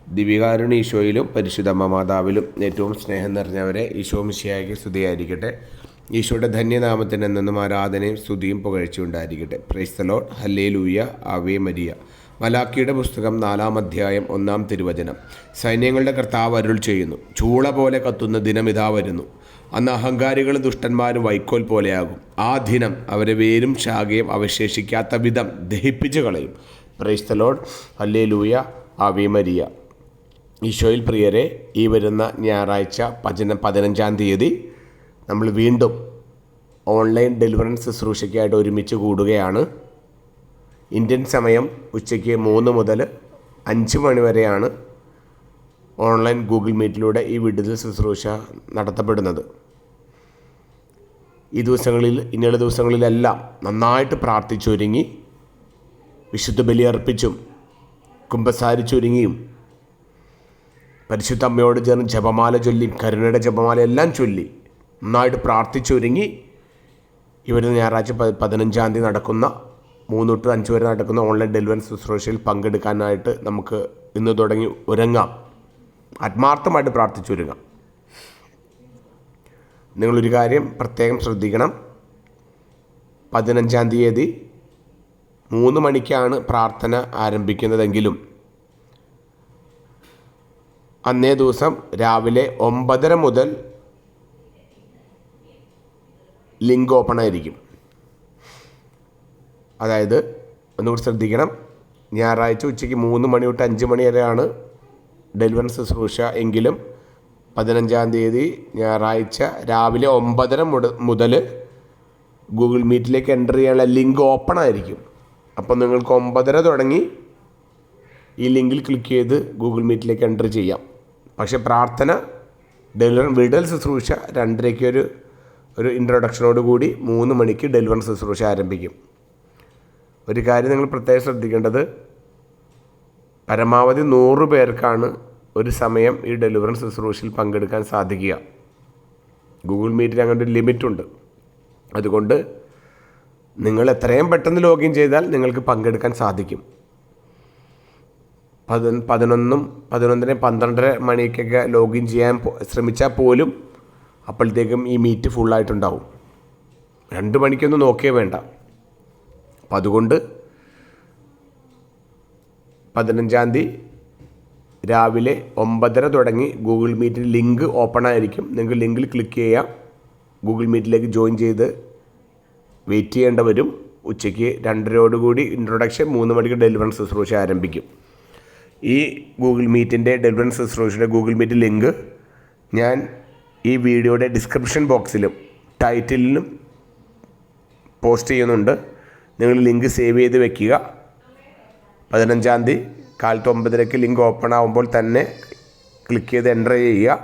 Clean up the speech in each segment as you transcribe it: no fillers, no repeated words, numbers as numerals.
ദിവികാരുണ്യ ഈശോയിലും പരിശുദ്ധമ്മ മാതാവിലും ഏറ്റവും സ്നേഹം നിറഞ്ഞവരെ ഈശോ മിശിഹായ്ക്ക് സ്തുതിയായിരിക്കട്ടെ. ഈശോയുടെ ധന്യനാമത്തിന് എന്നും ആരാധനയും സ്തുതിയും പുകഴ്ചയുണ്ടായിരിക്കട്ടെ. Praise the Lord. ഹല്ലേലൂയ. ആവേ മരിയ. മലാക്കിയുടെ പുസ്തകം 4-ാം അധ്യായം 1-ാം തിരുവചനം. സൈന്യങ്ങളുടെ കർത്താവ് അരുൾ ചെയ്യുന്നു, ചൂള പോലെ കത്തുന്ന ദിനം ഇതാ വരുന്നു. അന്ന് അഹങ്കാരികളും ദുഷ്ടന്മാരും വൈക്കോൽ പോലെയാകും. ആ ദിനം അവരെ വേരും ശാഖയും അവശേഷിക്കാത്ത വിധം ദഹിപ്പിച്ചു കളയും. Price the Lord. ഹല്ലേലൂയ. ആവേ മരിയ. ഈശോയിൽ പ്രിയരെ, ഈ വരുന്ന ഞായറാഴ്ച 15-ാം തീയതി നമ്മൾ വീണ്ടും ഓൺലൈൻ ഡെലിവറൻസ് ശുശ്രൂഷയ്ക്കായിട്ട് ഒരുമിച്ച് കൂടുകയാണ്. ഇന്ത്യൻ സമയം ഉച്ചയ്ക്ക് 3 മുതൽ 5 മണി വരെയാണ് ഓൺലൈൻ ഗൂഗിൾ മീറ്റിലൂടെ ഈ വിടുതൽ ശുശ്രൂഷ നടത്തപ്പെടുന്നത്. ഇനിയുള്ള ദിവസങ്ങളിലെല്ലാം നന്നായിട്ട് പ്രാർത്ഥിച്ചൊരുങ്ങി, വിശുദ്ധ ബലിയർപ്പിച്ചും കുമ്പസാരിച്ചൊരുങ്ങിയും പരിശുദ്ധ അമ്മയോട് ചേർന്ന് ജപമാല ചൊല്ലി, കരുണയുടെ ജപമാല എല്ലാം ചൊല്ലി നന്നായിട്ട് പ്രാർത്ഥിച്ചൊരുങ്ങി ഈ വരുന്ന ഞായറാഴ്ച 15-ാം തീയതി നടക്കുന്ന 3 to 5 വരെ നടക്കുന്ന ഓൺലൈൻ ഡെലിവറൻസ് ശുശ്രൂഷയിൽ പങ്കെടുക്കാനായിട്ട് നമുക്ക് ഇന്ന് തുടങ്ങി ഒരുങ്ങാം. ആത്മാർത്ഥമായിട്ട് പ്രാർത്ഥിച്ചൊരുങ്ങാം. നിങ്ങളൊരു കാര്യം പ്രത്യേകം ശ്രദ്ധിക്കണം. 15-ാം തീയതി 3 മണിക്കാണ് പ്രാർത്ഥന ആരംഭിക്കുന്നതെങ്കിലും അന്നേ ദിവസം രാവിലെ 9:30 മുതൽ ലിങ്ക് ഓപ്പൺ ആയിരിക്കും. അതായത് ഒന്നുകൂടി ശ്രദ്ധിക്കണം, ഞായറാഴ്ച ഉച്ചയ്ക്ക് 3 മണി തൊട്ട് 5 മണി വരെയാണ് ഡെലിവറൻസ് ശുശ്രൂഷ എങ്കിലും 15-ാം തീയതി ഞായറാഴ്ച രാവിലെ 9:30 മുതൽ ഗൂഗിൾ മീറ്റിലേക്ക് എൻ്റർ ചെയ്യാനുള്ള ലിങ്ക് ഓപ്പൺ ആയിരിക്കും. അപ്പോൾ നിങ്ങൾക്ക് 9:30 തുടങ്ങി ഈ ലിങ്കിൽ ക്ലിക്ക് ചെയ്ത് ഗൂഗിൾ മീറ്റിലേക്ക് എൻ്റർ ചെയ്യാം. പക്ഷേ പ്രാർത്ഥന വിടുതൽ ശുശ്രൂഷ 2:30-ക്ക് ഒരു ഇൻട്രൊഡക്ഷനോട് കൂടി 3 മണിക്ക് ഡെലിവറൻസ് ശുശ്രൂഷ ആരംഭിക്കും. ഒരു കാര്യം നിങ്ങൾ പ്രത്യേകം ശ്രദ്ധിക്കേണ്ടത്, പരമാവധി 100 പേർക്കാണ് ഒരു സമയം ഈ ഡെലിവറൻസ് ശുശ്രൂഷയിൽ പങ്കെടുക്കാൻ സാധിക്കുക. ഗൂഗിൾ മീറ്റിൽ അങ്ങനെ ഒരു ലിമിറ്റുണ്ട്. അതുകൊണ്ട് നിങ്ങൾ എത്രയും പെട്ടെന്ന് ലോഗിൻ ചെയ്താൽ നിങ്ങൾക്ക് പങ്കെടുക്കാൻ സാധിക്കും. 11, 12:30 മണിക്കൊക്കെ ലോഗിൻ ചെയ്യാൻ ശ്രമിച്ചാൽ പോലും അപ്പോഴത്തേക്കും ഈ മീറ്റ് ഫുള്ളായിട്ടുണ്ടാവും. 2 മണിക്കൊന്നും നോക്കിയേ വേണ്ട. അപ്പം അതുകൊണ്ട് 15-ാം തീയതി രാവിലെ 9:30 തുടങ്ങി ഗൂഗിൾ മീറ്റിൽ ലിങ്ക് ഓപ്പൺ ആയിരിക്കും. നിങ്ങൾക്ക് ലിങ്കിൽ ക്ലിക്ക് ചെയ്യാം. ഗൂഗിൾ മീറ്റിലേക്ക് ജോയിൻ ചെയ്ത് വെയിറ്റ് ചെയ്യേണ്ട വരും. ഉച്ചയ്ക്ക് 2:30 ഇൻട്രൊഡക്ഷൻ, 3 മണിക്ക് ഡെലിവറൻസ് ശുശ്രൂഷ ആരംഭിക്കും. ഈ ഗൂഗിൾ മീറ്റിൻ്റെ ഡെലിവറൻസ് ശുശ്രൂഷയുടെ ഗൂഗിൾ മീറ്റ് ലിങ്ക് ഞാൻ ഈ വീഡിയോയുടെ ഡിസ്ക്രിപ്ഷൻ ബോക്സിലും ടൈറ്റിലിലും പോസ്റ്റ് ചെയ്യുന്നുണ്ട്. നിങ്ങൾ ലിങ്ക് സേവ് ചെയ്ത് വെക്കുക. 15-ാം തീയതി കാലത്ത് 9:30-ക്ക് ലിങ്ക് ഓപ്പൺ ആകുമ്പോൾ തന്നെ ക്ലിക്ക് ചെയ്ത് എൻ്റർ ചെയ്യുക.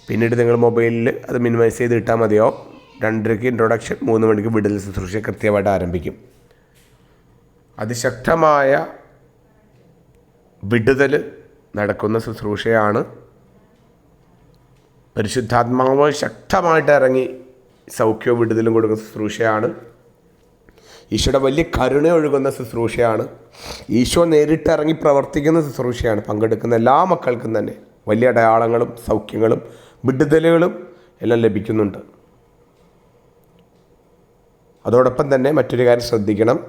പിന്നീട് നിങ്ങൾ മൊബൈലിൽ അത് മിനിമൈസ് ചെയ്ത് ഇട്ടാൽ മതിയാവും. 2:30-ക്ക് ഇൻട്രൊഡക്ഷൻ, 3 മണിക്ക് വിടുതൽ ശുശ്രൂഷ കൃത്യമായിട്ട് ആരംഭിക്കും. അതിശക്തമായ വിടുതൽ നടക്കുന്ന ശുശ്രൂഷയാണ്. പരിശുദ്ധാത്മാവ് ശക്തമായിട്ട് ഇറങ്ങി സൗഖ്യവും വിടുതലും കൊടുക്കുന്ന ശുശ്രൂഷയാണ്. ഈശോയുടെ വലിയ കരുണ ഒഴുകുന്ന ശുശ്രൂഷയാണ്. ഈശോ നേരിട്ട് ഇറങ്ങി പ്രവർത്തിക്കുന്ന ശുശ്രൂഷയാണ്. പങ്കെടുക്കുന്ന എല്ലാ മക്കൾക്കും തന്നെ വലിയ അടയാളങ്ങളും സൗഖ്യങ്ങളും വിടുതലുകളും എല്ലാം ലഭിക്കുന്നുണ്ട്. അതോടൊപ്പം തന്നെ മറ്റൊരു കാര്യം ശ്രദ്ധിക്കണം.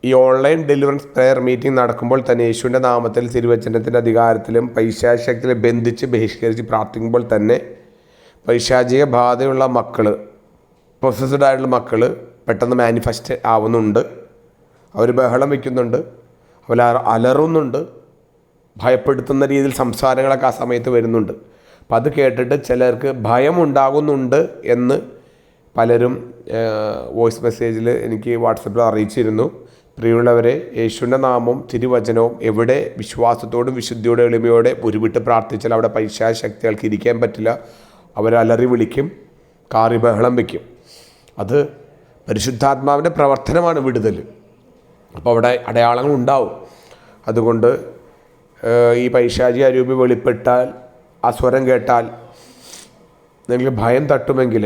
ഈ ഓൺലൈൻ ഡെലിവറൻസ് പ്രെയർ മീറ്റിംഗ് നടക്കുമ്പോൾ തന്നെ യേശുവിൻ്റെ നാമത്തിൽ തിരുവചനത്തിൻ്റെ അധികാരത്തിലും പൈശാചികത്തെ ബന്ധിച്ച് ബഹിഷ്കരിച്ച് പ്രാർത്ഥിക്കുമ്പോൾ തന്നെ പൈശാചിക ബാധയുള്ള മക്കൾ, പൊസസ്ഡ് ആയിട്ടുള്ള മക്കൾ പെട്ടെന്ന് മാനിഫെസ്റ്റ് ആവുന്നുണ്ട്. അവർ ബഹളം വയ്ക്കുന്നുണ്ട്, അവർ അലറുന്നുണ്ട്, ഭയപ്പെടുത്തുന്ന രീതിയിൽ സംസാരങ്ങളൊക്കെ ആ സമയത്ത് വരുന്നുണ്ട്. അപ്പം അത് കേട്ടിട്ട് ചിലർക്ക് ഭയമുണ്ടാകുന്നുണ്ട് എന്ന് പലരും വോയിസ് മെസ്സേജിൽ എനിക്ക് വാട്സപ്പിൽ അറിയിച്ചിരുന്നു. പ്രിയമുള്ളവരെ, യേശുവിൻ്റെ നാമവും തിരുവചനവും എവിടെ വിശ്വാസത്തോടും വിശുദ്ധിയോടെ എളിമയോടെ ഉരുവിട്ട് പ്രാർത്ഥിച്ചാൽ അവിടെ പൈശാചിക ശക്തികൾക്ക് ഇരിക്കാൻ പറ്റില്ല. അവരലറി വിളിക്കും, കാറി ബഹളം വയ്ക്കും. അത് പരിശുദ്ധാത്മാവിൻ്റെ പ്രവർത്തനമാണ് വിടുതൽ. അപ്പോൾ അവിടെ അടയാളങ്ങൾ ഉണ്ടാവും. അതുകൊണ്ട് ഈ പൈശാചിക അരൂപി വെളിപ്പെട്ടാൽ, ആ സ്വരം കേട്ടാൽ നിങ്ങൾക്ക് ഭയം തട്ടുമെങ്കിൽ,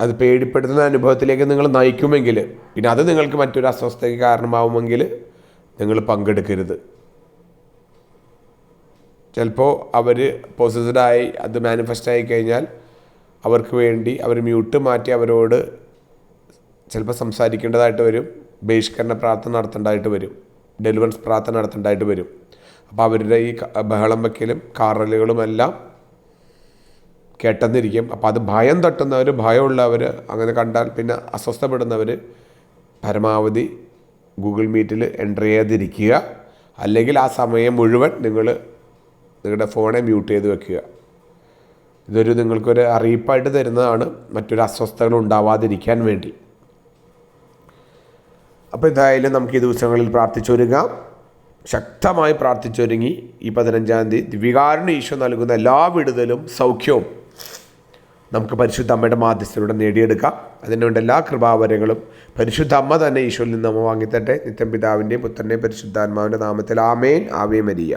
അത് പേടിപ്പെടുത്തുന്ന അനുഭവത്തിലേക്ക് നിങ്ങൾ നയിക്കുമെങ്കിൽ, പിന്നെ അത് നിങ്ങൾക്ക് മറ്റൊരു അസ്വസ്ഥതയ്ക്ക് കാരണമാവുമെങ്കിൽ നിങ്ങൾ പങ്കെടുക്കരുത്. ചിലപ്പോൾ അവർ പോസസ്ഡായി അത് മാനിഫെസ്റ്റ് ആയി കഴിഞ്ഞാൽ അവർക്ക് വേണ്ടി അവർ മ്യൂട്ട് മാറ്റി അവരോട് ചിലപ്പോൾ സംസാരിക്കേണ്ടതായിട്ട് വരും, ബഹിഷ്കരണ പ്രാർത്ഥന നടത്തേണ്ടതായിട്ട് വരും, ഡെലിവറൻസ് പ്രാർത്ഥന നടത്തേണ്ടതായിട്ട് വരും. അപ്പോൾ അവരുടെ ഈ ബഹളം വയ്ക്കലും കാറലുകളുമെല്ലാം കേട്ടെന്നിരിക്കും. അപ്പോൾ അത് ഭയം തട്ടുന്നവർ, ഭയമുള്ളവർ, അങ്ങനെ കണ്ടാൽ പിന്നെ അസ്വസ്ഥപ്പെടുന്നവർ പരമാവധി ഗൂഗിൾ മീറ്റിൽ എൻ്റർ ചെയ്യാതിരിക്കുക. അല്ലെങ്കിൽ ആ സമയം മുഴുവൻ നിങ്ങളുടെ ഫോണെ മ്യൂട്ട് ചെയ്ത് വെക്കുക. ഇതൊരു നിങ്ങൾക്കൊരു അറിയിപ്പായിട്ട് തരുന്നതാണ്, മറ്റൊരു അസ്വസ്ഥതകൾ ഉണ്ടാവാതിരിക്കാൻ വേണ്ടി. അപ്പോൾ എന്തായാലും നമുക്ക് ഈ ദിവസങ്ങളിൽ പ്രാർത്ഥിച്ചൊരുങ്ങാം, ശക്തമായി പ്രാർത്ഥിച്ചൊരുങ്ങി ഈ 15-ാം തീയതി ദിവ്യകാരുണ്യ ഈശോ നൽകുന്ന എല്ലാ വിടുതലും സൗഖ്യവും നമുക്ക് പരിശുദ്ധ അമ്മയുടെ മാധ്യസ്ഥയിലൂടെ നേടിയെടുക്കാം. അതിനുവേണ്ട എല്ലാ കൃപാവരങ്ങളും പരിശുദ്ധ അമ്മ തന്നെ ഈശോയിൽ നിന്ന് നമ്മ വാങ്ങിത്തട്ടെ. നിത്യം പിതാവിൻ്റെയും പുത്രൻ്റെയും പരിശുദ്ധാത്മാവിൻ്റെ നാമത്തിൽ ആമേൻ. Ave Maria.